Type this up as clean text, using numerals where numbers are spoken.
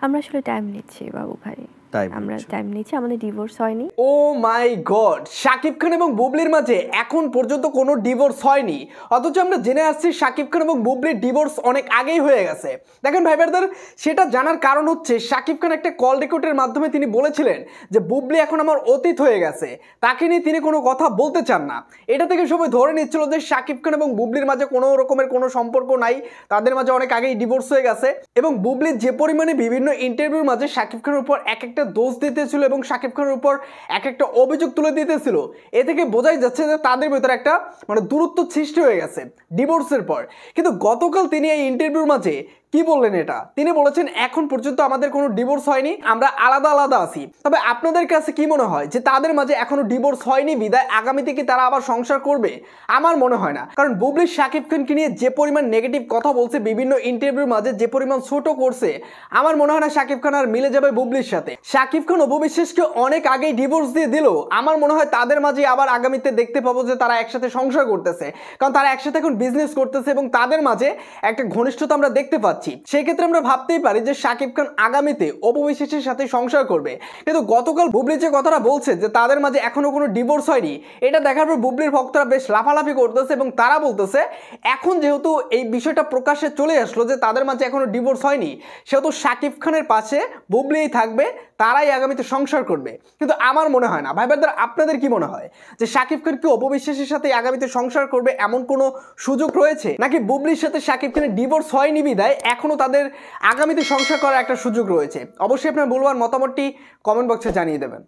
আমরা আসলে টাইম নিচ্ছি বাবু ভাই, আমরা টাইম নিচ্ছি, আমাদের ডিভোর্স হয়নি। ও মাই গড, শাকিব খান এবং বুবলির মাঝে এখন পর্যন্ত কোনো ডিভোর্স হয়নি, অথচ আমরা জেনে আসছি শাকিব খান এবং বুবলির ডিভোর্স অনেক আগেই হয়ে গেছে। দেখেন ভাই ব্রাদার, সেটা জানার কারণ হচ্ছে শাকিব খান একটা কল রেকর্ডের মাধ্যমে তিনি বলেছিলেন যে বুবলি এখন আমার অতীত হয়ে গেছে, তাকে নিয়ে তিনি কোনো কথা বলতে চান না। এটা থেকে সবাই ধরে নিচ্ছিল যে শাকিব খান এবং বুবলির মাঝে কোনো রকমের কোনো সম্পর্ক নাই, তাদের মাঝে অনেক আগেই ডিভোর্স হয়ে গেছে। এবং বুবলির যে পরিমাণে বিভিন্ন ইন্টারভিউর মাঝে শাকিব খানের উপর এক একটা দোষ দিতেছিল এবং শাকিব খানের উপর এক একটা অভিযোগ তুলে দিতেছিল, এ থেকে বোঝাই যাচ্ছে যে তাদের ভিতরে একটা দূরত্ব সৃষ্টি হয়ে গেছে ডিভোর্সের পর। কিন্তু গতকাল তিনি এই ইন্টারভিউর মাঝে কি বললেন, এটা তিনি বলেছেন এখন পর্যন্ত আমাদের কোনো ডিভোর্স হয়নি, আমরা আলাদা আলাদা আছি। তবে আপনাদের কাছে কি মনে হয় যে তাদের মাঝে এখনো ডিভোর্স হয়নি বিদায় আগামীতে কি তারা আবার সংসার করবে? আমার মনে হয় না, কারণ বুবলি শাকিব খানকে নিয়ে যে পরিমাণ নেগেটিভ কথা বলছে বিভিন্ন ইন্টারভিউর মাঝে, যে পরিমাণ ছোট করছে, আমার মনে হয় না শাকিব খান আর মিলে যাবে বুবলির সাথে। শাকিব খান অপু বিশ্বাসকে অনেক আগেই ডিভোর্স দিয়ে দিল, আমার মনে হয় তাদের মাঝে আবার আগামীতে দেখতে পাবো যে তারা একসাথে সংসার করতেছে, কারণ তারা একসাথে এখন বিজনেস করতেছে এবং তাদের মাঝে একটা ঘনিষ্ঠতা আমরা দেখতে পাচ্ছি। সেই ক্ষেত্রে আমরা ভাবতেই পারি যে শাকিব খান আগামীতে অপু বিশ্বাসের সাথে সংসার করবে। কিন্তু গতকাল বুবলি যে কথাটা বলছে যে তাদের মাঝে এখনো কোনো ডিভোর্স হয়নি, এটা দেখার পর বুবলির ভক্তরা বেশ লাফালাফি করতেছে এবং তারা বলতেছে এখন যেহেতু এই বিষয়টা প্রকাশ্যে চলে আসলো যে তাদের মাঝে এখনো ডিভোর্স হয়নি, সেহেতু শাকিব খানের পাশে বুবলিই থাকবে, তারাই আগামীতে সংসার করবে। কিন্তু আমার মনে হয় না। ভাই ব্রাদার, আপনাদের কি মনে হয় যে শাকিব খান কি অপু বিশ্বাসের সাথে আগামীতে সংসার করবে এমন কোনো সুযোগ রয়েছে, নাকি বুবলির সাথে শাকিব খানের ডিভোর্স হয়নি বিদায় এখনো তাদের আগামীতে সংসার করার একটা সুযোগ রয়েছে? অবশ্যই আপনার মূল্যবান মতামতটি কমেন্ট বক্সে জানিয়ে দেবেন।